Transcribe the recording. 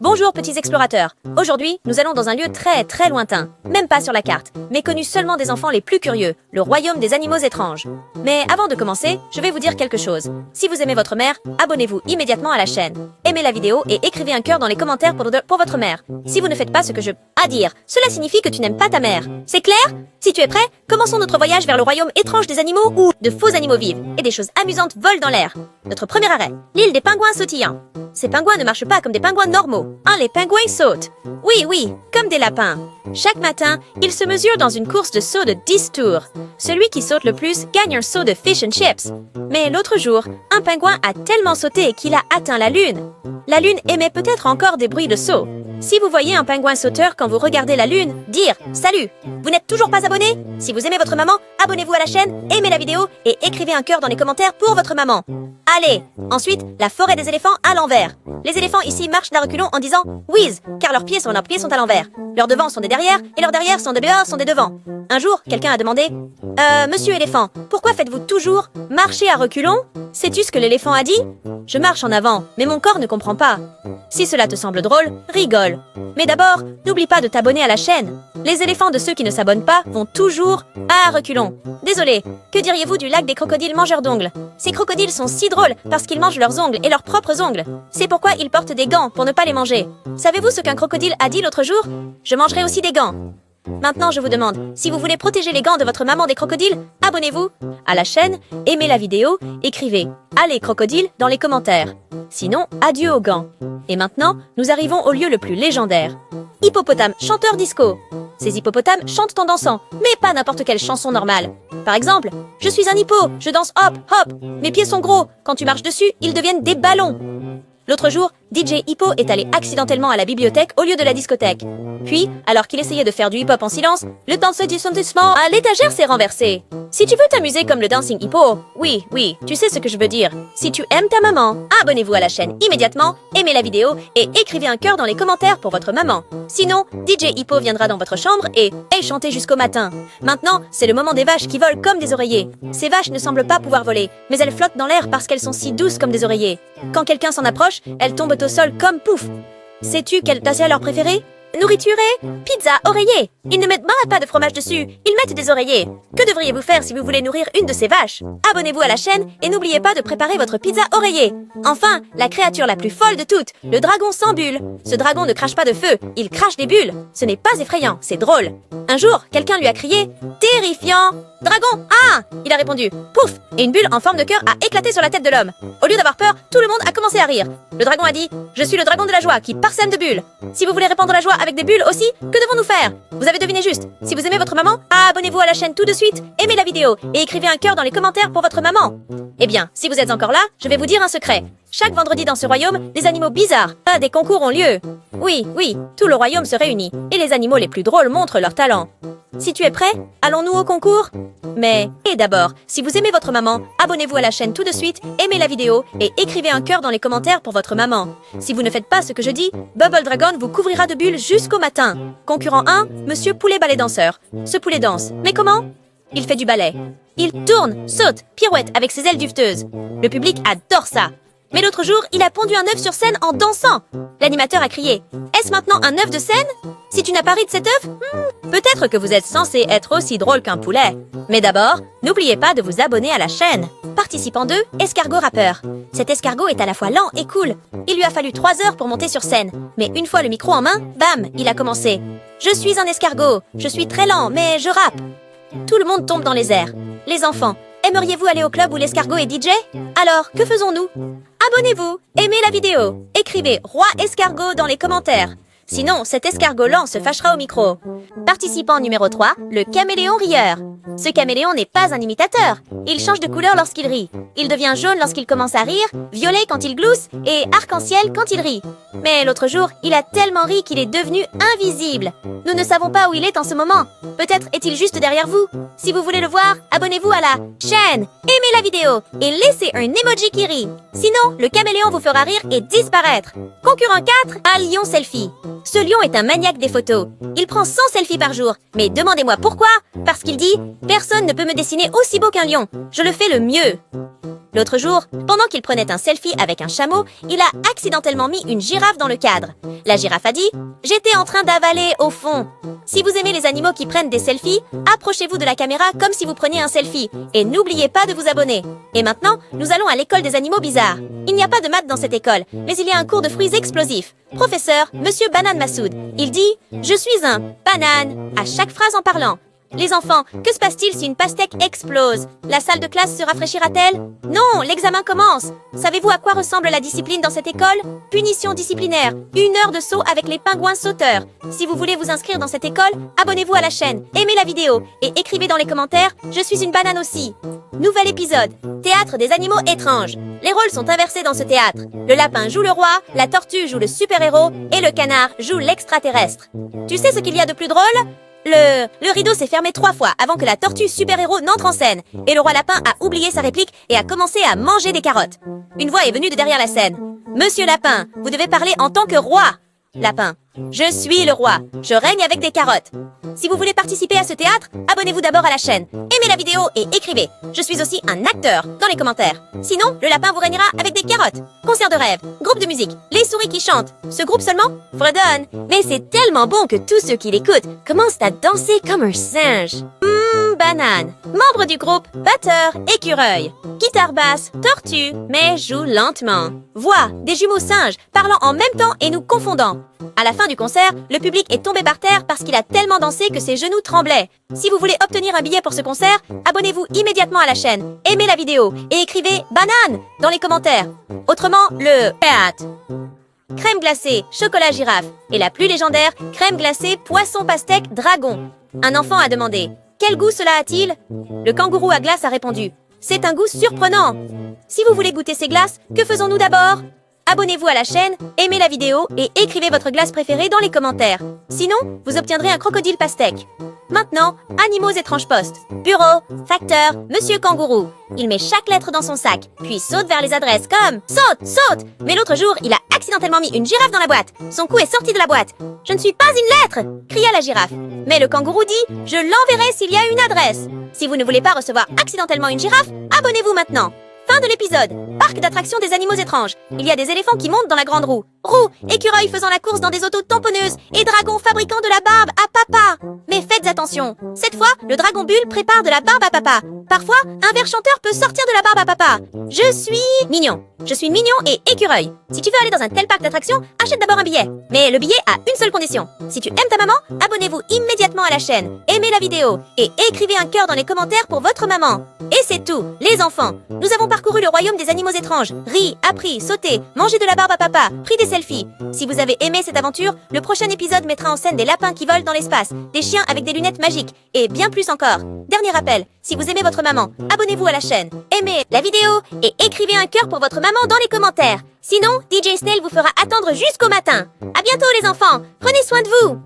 Bonjour petits explorateurs. Aujourd'hui, nous allons dans un lieu très lointain, même pas sur la carte, mais connu seulement des enfants les plus curieux, le royaume des animaux étranges. Mais avant de commencer, je vais vous dire quelque chose. Si vous aimez votre mère, abonnez-vous immédiatement à la chaîne. Aimez la vidéo et écrivez un cœur dans les commentaires pour votre mère. Si vous ne faites pas ce que je à dire, cela signifie que tu n'aimes pas ta mère. C'est clair? Si tu es prêt, commençons notre voyage vers le royaume étrange des animaux où de faux animaux vivent et des choses amusantes volent dans l'air. Notre premier arrêt, l'île des pingouins sautillants. Ces pingouins ne marchent pas comme des pingouins normaux. Les pingouins sautent. Oui, comme des lapins. Chaque matin, ils se mesurent dans une course de saut de 10 tours. Celui qui saute le plus gagne un saut de fish and chips. Mais l'autre jour, un pingouin a tellement sauté qu'il a atteint la Lune. La Lune émet peut-être encore des bruits de saut. Si vous voyez un pingouin sauteur quand vous regardez la Lune, dire « Salut !» Vous n'êtes toujours pas abonné? Si vous aimez votre maman, abonnez-vous à la chaîne, aimez la vidéo et écrivez un cœur dans les commentaires pour votre maman. Allez! Ensuite, la forêt des éléphants à l'envers. Les éléphants ici marchent d'un reculons en disant « Whiz !» car leurs pieds sont à l'envers. Leurs devants sont des derrière et leurs derrière sont des devants. Un jour, quelqu'un a demandé « Monsieur éléphant, pourquoi faites-vous toujours marcher à reculons? Sais-tu ce que l'éléphant a dit? Je marche en avant, mais mon corps ne comprend pas. Si cela te semble drôle, rigole. Mais d'abord, n'oublie pas de t'abonner à la chaîne. Les éléphants de ceux qui ne s'abonnent pas vont toujours à reculons. Désolé, que diriez-vous du lac des crocodiles mangeurs d'ongles? Ces crocodiles sont si drôles parce qu'ils mangent leurs ongles et leurs propres ongles. C'est pourquoi ils portent des gants pour ne pas les manger. Savez-vous ce qu'un crocodile a dit l'autre jour? Je mangerai aussi des gants. Maintenant, je vous demande, si vous voulez protéger les gants de votre maman des crocodiles, abonnez-vous à la chaîne, aimez la vidéo, écrivez « Allez crocodile » dans les commentaires. Sinon, adieu aux gants. Et maintenant, nous arrivons au lieu le plus légendaire. Hippopotame, chanteur disco. Ces hippopotames chantent en dansant, mais pas n'importe quelle chanson normale. Par exemple, « Je suis un hippo, je danse hop, hop. Mes pieds sont gros, quand tu marches dessus, ils deviennent des ballons. » L'autre jour, DJ Hippo est allé accidentellement à la bibliothèque au lieu de la discothèque. Puis, alors qu'il essayait de faire du hip-hop en silence, le danseur à l'étagère s'est renversé. Si tu veux t'amuser comme le Dancing Hippo, oui, tu sais ce que je veux dire. Si tu aimes ta maman, abonnez-vous à la chaîne immédiatement, aimez la vidéo et écrivez un cœur dans les commentaires pour votre maman. Sinon, DJ Hippo viendra dans votre chambre et chanter jusqu'au matin. Maintenant, c'est le moment des vaches qui volent comme des oreillers. Ces vaches ne semblent pas pouvoir voler, mais elles flottent dans l'air parce qu'elles sont si douces comme des oreillers. Quand quelqu'un s'en approche, elles tombent au sol comme pouf. Sais-tu quelle tasse est leur préférée? Nourriture et pizza oreiller. Ils ne mettent pas de fromage dessus, ils mettent des oreillers. Que devriez-vous faire si vous voulez nourrir une de ces vaches? Abonnez-vous à la chaîne et n'oubliez pas de préparer votre pizza oreiller. Enfin, la créature la plus folle de toutes, le dragon sans bulle. Ce dragon ne crache pas de feu, il crache des bulles. Ce n'est pas effrayant, c'est drôle. Un jour, quelqu'un lui a crié « Terrifiant !» Dragon, ah! Il a répondu « Pouf !» et une bulle en forme de cœur a éclaté sur la tête de l'homme. Au lieu d'avoir peur, tout le monde a commencé à rire. Le dragon a dit « Je suis le dragon de la joie qui parsème de bulles. Si vous voulez répandre la joie avec des bulles aussi, que devons-nous faire? Vous avez deviné juste. Si vous aimez votre maman, abonnez-vous à la chaîne tout de suite, aimez la vidéo et écrivez un cœur dans les commentaires pour votre maman. Eh bien, si vous êtes encore là, je vais vous dire un secret. Chaque vendredi dans ce royaume, des animaux bizarres, des concours ont lieu. Oui, tout le royaume se réunit et les animaux les plus drôles montrent leur talent. Si tu es prêt, allons-nous au concours? Mais, et d'abord, si vous aimez votre maman, abonnez-vous à la chaîne tout de suite, aimez la vidéo et écrivez un cœur dans les commentaires pour votre maman. Si vous ne faites pas ce que je dis, Bubble Dragon vous couvrira de bulles jusqu'au matin. Concurrent 1, Monsieur Poulet Ballet Danseur. Ce poulet danse. Mais comment? Il fait du ballet. Il tourne, saute, pirouette avec ses ailes duveteuses. Le public adore ça. Mais l'autre jour, il a pondu un œuf sur scène en dansant. L'animateur a crié « Est-ce maintenant un œuf de scène? Si tu n'as pas ri de cet œuf, peut-être que vous êtes censé être aussi drôle qu'un poulet. Mais d'abord, n'oubliez pas de vous abonner à la chaîne. Participant 2, escargot rappeur. Cet escargot est à la fois lent et cool. Il lui a fallu 3 heures pour monter sur scène. Mais une fois le micro en main, bam, il a commencé. Je suis un escargot, je suis très lent, mais je rappe. Tout le monde tombe dans les airs. Les enfants, aimeriez-vous aller au club où l'escargot est DJ? Alors, que faisons-nous? Abonnez-vous, aimez la vidéo, écrivez « Roi escargot » dans les commentaires. Sinon, cet escargot lent se fâchera au micro. Participant numéro 3, le caméléon rieur. Ce caméléon n'est pas un imitateur. Il change de couleur lorsqu'il rit. Il devient jaune lorsqu'il commence à rire, violet quand il glousse et arc-en-ciel quand il rit. Mais l'autre jour, il a tellement ri qu'il est devenu invisible. Nous ne savons pas où il est en ce moment. Peut-être est-il juste derrière vous. Si vous voulez le voir, abonnez-vous à la chaîne, aimez la vidéo et laissez un emoji qui rit. Sinon, le caméléon vous fera rire et disparaître. Concurrent 4, un lion selfie. Ce lion est un maniaque des photos. Il prend 100 selfies par jour. Mais demandez-moi pourquoi? Parce qu'il dit « Personne ne peut me dessiner aussi beau qu'un lion. Je le fais le mieux. » L'autre jour, pendant qu'il prenait un selfie avec un chameau, il a accidentellement mis une girafe dans le cadre. La girafe a dit « J'étais en train d'avaler au fond ». Si vous aimez les animaux qui prennent des selfies, approchez-vous de la caméra comme si vous preniez un selfie. Et n'oubliez pas de vous abonner. Et maintenant, nous allons à l'école des animaux bizarres. Il n'y a pas de maths dans cette école, mais il y a un cours de fruits explosifs. Professeur, Monsieur Banane Massoud, il dit « Je suis un banane » à chaque phrase en parlant. Les enfants, que se passe-t-il si une pastèque explose? La salle de classe se rafraîchira-t-elle? Non, l'examen commence. Savez-vous à quoi ressemble la discipline dans cette école? Punition disciplinaire, 1 heure de saut avec les pingouins sauteurs. Si vous voulez vous inscrire dans cette école, abonnez-vous à la chaîne, aimez la vidéo et écrivez dans les commentaires « Je suis une banane aussi ». Nouvel épisode, théâtre des animaux étranges. Les rôles sont inversés dans ce théâtre. Le lapin joue le roi, la tortue joue le super-héros et le canard joue l'extraterrestre. Tu sais ce qu'il y a de plus drôle? Le rideau s'est fermé 3 fois avant que la tortue super-héros n'entre en scène. Et le roi lapin a oublié sa réplique et a commencé à manger des carottes. Une voix est venue de derrière la scène. « Monsieur Lapin, vous devez parler en tant que roi !» Lapin. « Je suis le roi. Je règne avec des carottes. » Si vous voulez participer à ce théâtre, abonnez-vous d'abord à la chaîne, aimez la vidéo et écrivez « Je suis aussi un acteur » dans les commentaires. Sinon, le lapin vous régnera avec des carottes. Concert de rêve, groupe de musique, les souris qui chantent. Ce groupe seulement fredonne. Mais c'est tellement bon que tous ceux qui l'écoutent commencent à danser comme un singe. Banane. Membre du groupe, batteur, écureuil. Guitare basse, tortue, mais joue lentement. Voix, des jumeaux singes, parlant en même temps et nous confondant. À la fin du concert, le public est tombé par terre parce qu'il a tellement dansé que ses genoux tremblaient. Si vous voulez obtenir un billet pour ce concert, abonnez-vous immédiatement à la chaîne, aimez la vidéo et écrivez « banane » dans les commentaires. Autrement, le théâtre. Crème glacée, chocolat girafe. Et la plus légendaire, crème glacée, poisson pastèque, dragon. Un enfant a demandé « Quel goût cela a-t-il » Le kangourou à glace a répondu « C'est un goût surprenant ». Si vous voulez goûter ces glaces, que faisons-nous d'abord? Abonnez-vous à la chaîne, aimez la vidéo et écrivez votre glace préférée dans les commentaires. Sinon, vous obtiendrez un crocodile pastèque. Maintenant, animaux étranges postes. Bureau, facteur, Monsieur Kangourou. Il met chaque lettre dans son sac, puis saute vers les adresses comme « Saute, saute !» Mais l'autre jour, il a accidentellement mis une girafe dans la boîte. Son cou est sorti de la boîte. « Je ne suis pas une lettre !» cria la girafe. Mais le kangourou dit « Je l'enverrai s'il y a une adresse !» Si vous ne voulez pas recevoir accidentellement une girafe, abonnez-vous maintenant. Fin de l'épisode. Parc d'attractions des animaux étranges. Il y a des éléphants qui montent dans la grande roue. Roue, écureuil faisant la course dans des autos tamponneuses et dragon fabriquant de la barbe à papa. Mais faites attention. Cette fois, le dragon bulle prépare de la barbe à papa. Parfois, un ver chanteur peut sortir de la barbe à papa. Je suis mignon. Je suis mignon et écureuil. Si tu veux aller dans un tel parc d'attractions, achète d'abord un billet. Mais le billet a une seule condition. Si tu aimes ta maman, abonnez-vous immédiatement à la chaîne, aimez la vidéo et écrivez un cœur dans les commentaires pour votre maman. Et c'est tout, les enfants. Nous avons parcouru le royaume des animaux étranges, ri, appris, sauté, mangé de la barbe à papa, pris des selfies. Si vous avez aimé cette aventure, le prochain épisode mettra en scène des lapins qui volent dans l'espace, des chiens avec des lunettes magiques et bien plus encore. Dernier rappel, si vous aimez votre maman, abonnez-vous à la chaîne, aimez la vidéo et écrivez un cœur pour votre maman dans les commentaires. Sinon, DJ Snail vous fera attendre jusqu'au matin. À bientôt les enfants, prenez soin de vous.